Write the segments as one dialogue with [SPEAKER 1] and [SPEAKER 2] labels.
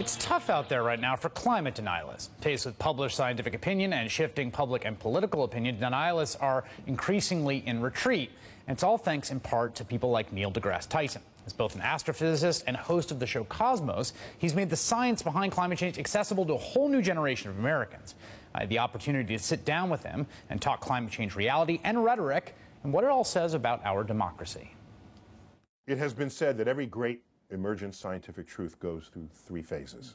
[SPEAKER 1] It's tough out there right now for climate denialists. Faced with published scientific opinion and shifting public and political opinion, denialists are increasingly in retreat. And it's all thanks in part to people like Neil deGrasse Tyson. As both an astrophysicist and host of the show Cosmos, he's made the science behind climate change accessible to a whole new generation of Americans. I had the opportunity to sit down with him and talk climate change reality and rhetoric and what it all says about our democracy.
[SPEAKER 2] It has been said that every great emergent scientific truth goes through three phases.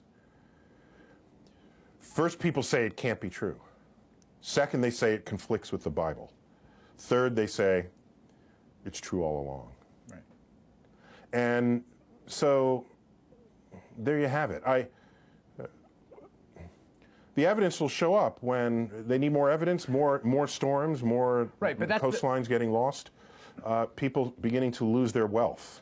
[SPEAKER 2] First, people say it can't be true. Second, they say it conflicts with the Bible. Third, they say it's true all along.
[SPEAKER 1] Right.
[SPEAKER 2] And so there you have it. The evidence will show up when they need more evidence, more storms, more coastlines getting lost, people beginning to lose their wealth.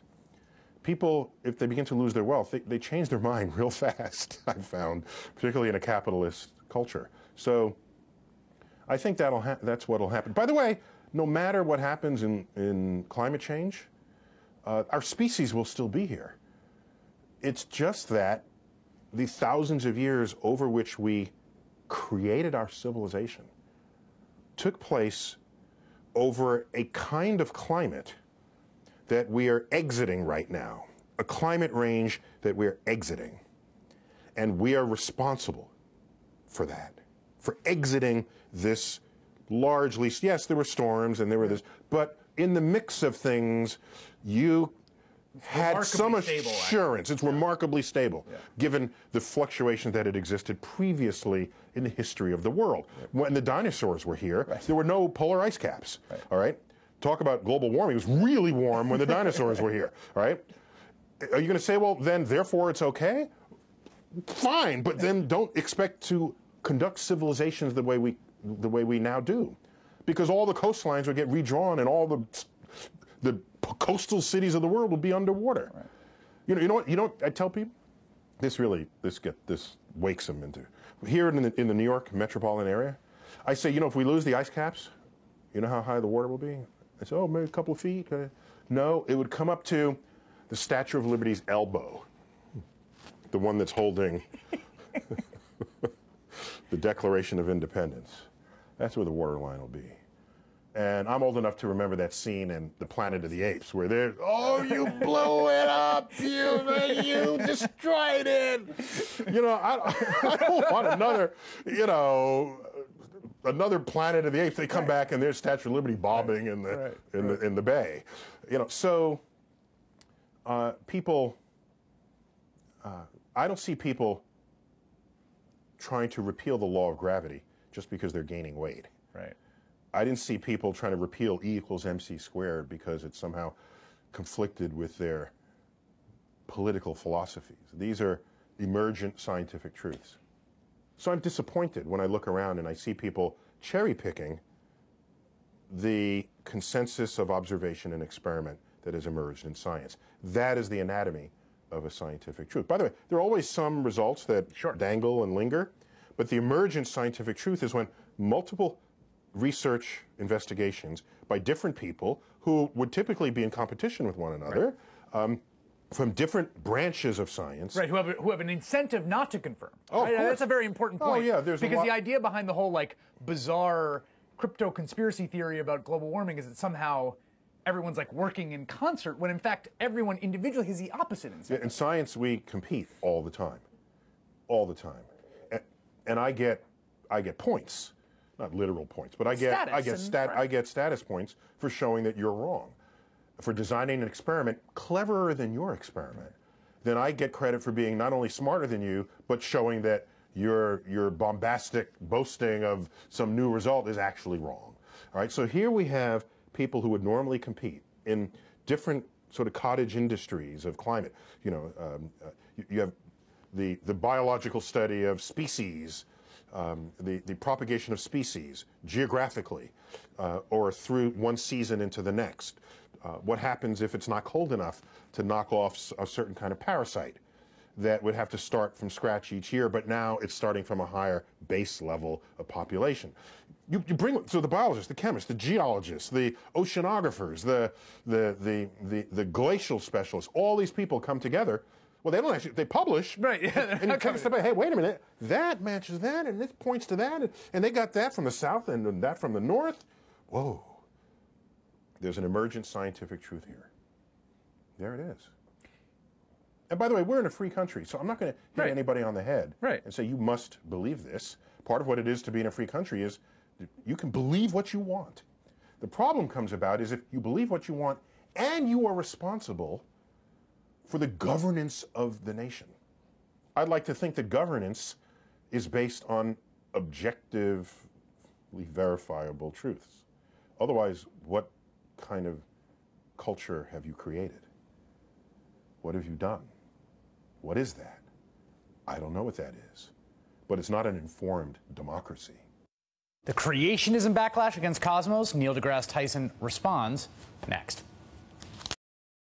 [SPEAKER 2] People, if they begin to lose their wealth, they change their mind real fast, I've found, particularly in a capitalist culture. So I think that's what will happen. By the way, no matter what happens in climate change, our species will still be here. It's just that the thousands of years over which we created our civilization took place over a kind of climate that we are exiting right now, a climate range that we're exiting. And we are responsible for that, for exiting this largely, yes, there were storms and there were this, but in the mix of things, you had some assurance. It's remarkably stable, given the fluctuation that had existed previously in the history of the world. When the dinosaurs were here, there were no polar ice caps, all right? Talk about global warming. It was really warm when the dinosaurs were here, all right? Are you going to say, well, then, therefore, it's okay? Fine, but then don't expect to conduct civilizations the way we now do, because all the coastlines would get redrawn and all the coastal cities of the world will be underwater. Right. You know what? I tell people, this wakes them into here in the New York metropolitan area. I say, if we lose the ice caps, you know how high the water will be? I say, oh, maybe a couple of feet. No, it would come up to the Statue of Liberty's elbow, the one that's holding the Declaration of Independence. That's where the water line will be. And I'm old enough to remember that scene in The Planet of the Apes where they're, oh, you blew it up, you destroyed it. I don't want another Planet of the Apes. They come back and there's Statue of Liberty bobbing in the bay. So people, I don't see people trying to repeal the law of gravity just because they're gaining weight.
[SPEAKER 1] Right.
[SPEAKER 2] I didn't see people trying to repeal E equals MC squared because it somehow conflicted with their political philosophies. These are emergent scientific truths. So I'm disappointed when I look around and I see people cherry-picking the consensus of observation and experiment that has emerged in science. That is the anatomy of a scientific truth. By the way, there are always some results that dangle and linger, but the emergent scientific truth is when multiple research investigations by different people who would typically be in competition with one another, from different branches of science.
[SPEAKER 1] Right, who have an incentive not to confirm. Oh, right? That's a very important point.
[SPEAKER 2] Oh, yeah,
[SPEAKER 1] because the idea behind the whole bizarre crypto conspiracy theory about global warming is that somehow everyone's working in concert, when in fact everyone individually has the opposite incentive.
[SPEAKER 2] Yeah, in science, we compete all the time, all the time, and I get points, not literal points, but I get status points for showing that you're wrong. For designing an experiment cleverer than your experiment, then I get credit for being not only smarter than you, but showing that your bombastic boasting of some new result is actually wrong. All right, so here we have people who would normally compete in different sort of cottage industries of climate. You have the biological study of species, the propagation of species geographically, or through one season into the next. What happens if it's not cold enough to knock off a certain kind of parasite that would have to start from scratch each year, but now it's starting from a higher base level of population. You bring, so the biologists, the chemists, the geologists, the oceanographers, the glacial specialists, all these people come together Well, they don't actually, they publish.
[SPEAKER 1] Right. Yeah,
[SPEAKER 2] and you take a step back, hey, wait a minute, that matches that, and this points to that, and they got that from the south and that from the north. Whoa. There's an emergent scientific truth here. There it is. And by the way, we're in a free country, so I'm not going to hit anybody on the head and say you must believe this. Part of what it is to be in a free country is you can believe what you want. The problem comes about is if you believe what you want and you are responsible for the governance of the nation. I'd like to think that governance is based on objectively verifiable truths. Otherwise, what kind of culture have you created? What have you done? What is that? I don't know what that is, but it's not an informed democracy.
[SPEAKER 1] The creationism backlash against Cosmos, Neil deGrasse Tyson responds next.